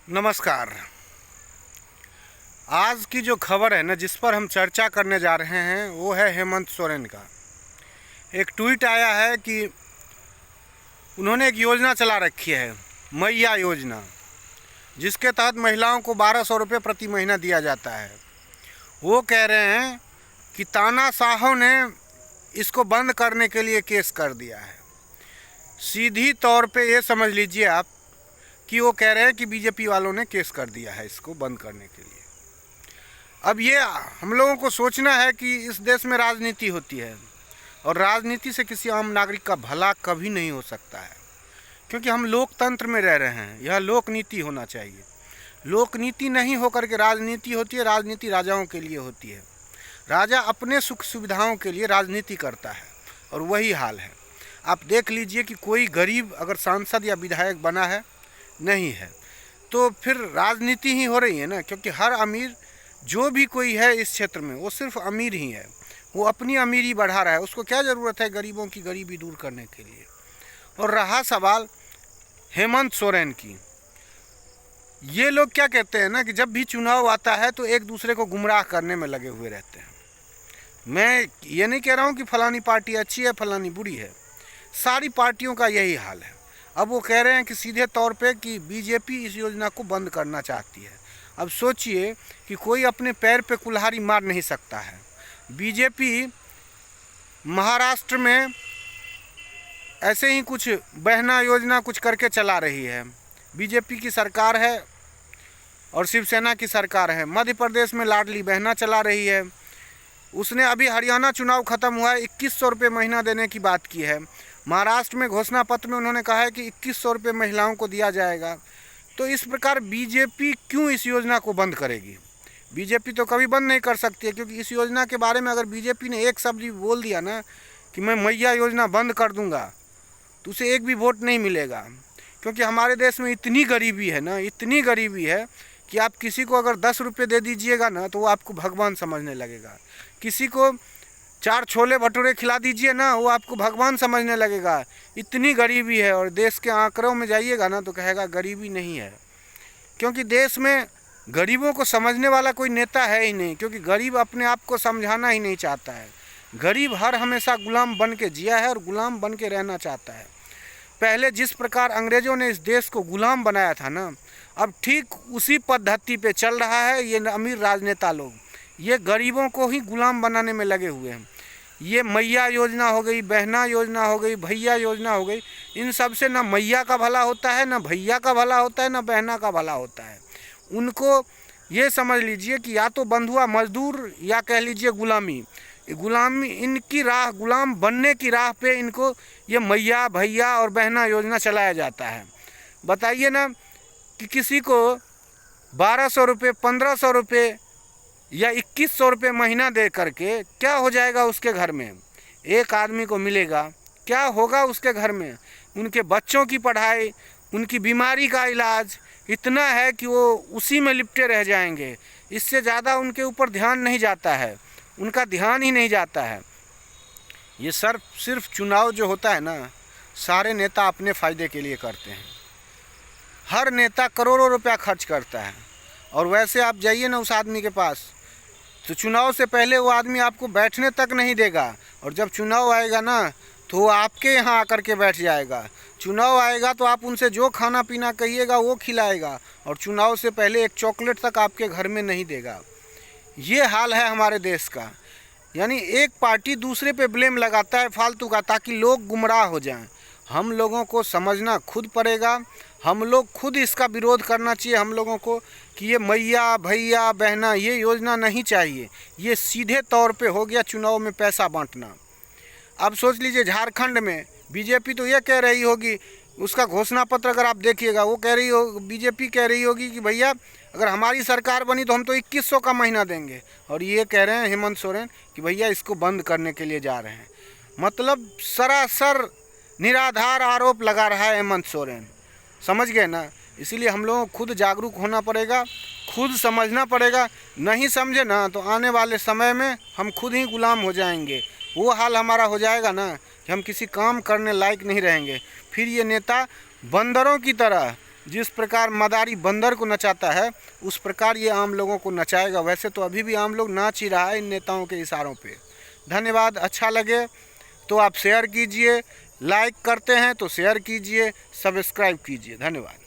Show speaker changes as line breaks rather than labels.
नमस्कार। आज की जो खबर है ना, जिस पर हम चर्चा करने जा रहे हैं, वो है हेमंत सोरेन का। एक ट्वीट आया है कि उन्होंने एक योजना चला रखी है, मैया योजना, जिसके तहत महिलाओं को 1200 रुपये प्रति महीना दिया जाता है। वो कह रहे हैं कि तानाशाहों ने इसको बंद करने के लिए केस कर दिया है। सीधी तौर पे ये समझ लीजिए आप कि वो कह रहे हैं कि बीजेपी वालों ने केस कर दिया है इसको बंद करने के लिए। अब ये हम लोगों को सोचना है कि इस देश में राजनीति होती है और राजनीति से किसी आम नागरिक का भला कभी नहीं हो सकता है, क्योंकि हम लोकतंत्र में रह रहे हैं। यह लोकनीति होना चाहिए। लोकनीति नहीं होकर के राजनीति होती है। राजनीति राजाओं के लिए होती है। राजा अपने सुख सुविधाओं के लिए राजनीति करता है और वही हाल है। आप देख लीजिए कि कोई गरीब अगर सांसद या विधायक बना है नहीं है, तो फिर राजनीति ही हो रही है ना, क्योंकि हर अमीर जो भी कोई है इस क्षेत्र में वो सिर्फ अमीर ही है। वो अपनी अमीरी बढ़ा रहा है। उसको क्या ज़रूरत है गरीबों की गरीबी दूर करने के लिए। और रहा सवाल हेमंत सोरेन की, ये लोग क्या कहते हैं ना कि जब भी चुनाव आता है तो एक दूसरे को गुमराह करने में लगे हुए रहते हैं। मैं ये नहीं कह रहा हूँ कि फलानी पार्टी अच्छी है फलानी बुरी है, सारी पार्टियों का यही हाल है। अब वो कह रहे हैं कि सीधे तौर पे कि बीजेपी इस योजना को बंद करना चाहती है। अब सोचिए कि कोई अपने पैर पे कुल्हाड़ी मार नहीं सकता है। बीजेपी महाराष्ट्र में ऐसे ही कुछ बहना योजना कुछ करके चला रही है। बीजेपी की सरकार है और शिवसेना की सरकार है। मध्य प्रदेश में लाडली बहना चला रही है। उसने अभी हरियाणा चुनाव ख़त्म हुआ है, 2100 रुपये महीना देने की बात की है। महाराष्ट्र में घोषणा पत्र में उन्होंने कहा है कि 2100 रुपये महिलाओं को दिया जाएगा। तो इस प्रकार बीजेपी क्यों इस योजना को बंद करेगी? बीजेपी तो कभी बंद नहीं कर सकती है, क्योंकि इस योजना के बारे में अगर बीजेपी ने एक शब्द भी बोल दिया ना कि मैं मैया योजना बंद कर दूंगा, तो उसे एक भी वोट नहीं मिलेगा। क्योंकि हमारे देश में इतनी गरीबी है ना, इतनी गरीबी है कि आप किसी को अगर 10 रुपये दे दीजिएगा ना तो वो आपको भगवान समझने लगेगा। किसी को 4 छोले भटूरे खिला दीजिए ना, वो आपको भगवान समझने लगेगा। इतनी गरीबी है। और देश के आंकड़ों में जाइएगा ना तो कहेगा गरीबी नहीं है, क्योंकि देश में गरीबों को समझने वाला कोई नेता है ही नहीं। क्योंकि गरीब अपने आप को समझाना ही नहीं चाहता है। गरीब हर हमेशा गुलाम बन के जिया है और गुलाम बन के रहना चाहता है। पहले जिस प्रकार अंग्रेज़ों ने इस देश को गुलाम बनाया था ना, अब ठीक उसी पद्धति पे चल रहा है ये अमीर राजनेता लोग। ये गरीबों को ही गुलाम बनाने में लगे हुए हैं। ये मैया योजना हो गई, बहना योजना हो गई, भैया योजना हो गई, इन सब से ना मैया का भला होता है, ना भैया का भला होता है, ना बहना का भला होता है। उनको ये समझ लीजिए कि या तो बंधुआ मजदूर या कह लीजिए गुलामी। गुलामी इनकी राह, गुलाम बनने की राह पे इनको ये मैया भैया और बहना योजना चलाया जाता है। बताइए ना कि किसी को 1200 रुपये, 1500 रुपये या 2100 रुपये महीना दे करके क्या हो जाएगा उसके घर में? एक आदमी को मिलेगा, क्या होगा उसके घर में? उनके बच्चों की पढ़ाई, उनकी बीमारी का इलाज इतना है कि वो उसी में लिपटे रह जाएंगे। इससे ज़्यादा उनके ऊपर ध्यान नहीं जाता है, उनका ध्यान ही नहीं जाता है। ये सिर्फ चुनाव जो होता है ना, सारे नेता अपने फ़ायदे के लिए करते हैं। हर नेता करोड़ों रुपया खर्च करता है। और वैसे आप जाइए ना उस आदमी के पास, तो चुनाव से पहले वो आदमी आपको बैठने तक नहीं देगा, और जब चुनाव आएगा ना तो वो आपके यहाँ आकर के बैठ जाएगा। चुनाव आएगा तो आप उनसे जो खाना पीना कहिएगा वो खिलाएगा, और चुनाव से पहले एक चॉकलेट तक आपके घर में नहीं देगा। ये हाल है हमारे देश का। यानी एक पार्टी दूसरे पे ब्लेम लगाता है फालतू का, ताकि लोग गुमराह हो जाएं। हम लोगों को समझना खुद पड़ेगा। हम लोग खुद इसका विरोध करना चाहिए हम लोगों को कि ये मैया भैया बहना ये योजना नहीं चाहिए। ये सीधे तौर पे हो गया चुनाव में पैसा बांटना। अब सोच लीजिए झारखंड में बीजेपी तो ये कह रही होगी, उसका घोषणा पत्र अगर आप देखिएगा, वो कह रही हो, बीजेपी कह रही होगी कि भैया अगर हमारी सरकार बनी तो हम तो 2100 का महीना देंगे। और ये कह रहे हैं हेमंत सोरेन कि भैया इसको बंद करने के लिए जा रहे हैं। मतलब सरासर निराधार आरोप लगा रहा है हेमंत सोरेन। समझ गए ना? इसीलिए हम लोगों को खुद जागरूक होना पड़ेगा, खुद समझना पड़ेगा। नहीं समझे ना तो आने वाले समय में हम खुद ही गुलाम हो जाएंगे। वो हाल हमारा हो जाएगा ना कि हम किसी काम करने लायक नहीं रहेंगे। फिर ये नेता बंदरों की तरह जिस प्रकार मदारी बंदर को नचाता है उस प्रकार ये आम लोगों को नचाएगा। वैसे तो अभी भी आम लोग नाच ही रहा है इन नेताओं के इशारों पे। धन्यवाद। अच्छा लगे तो आप शेयर कीजिए, लाइक करते हैं तो शेयर कीजिए, सब्सक्राइब कीजिए। धन्यवाद।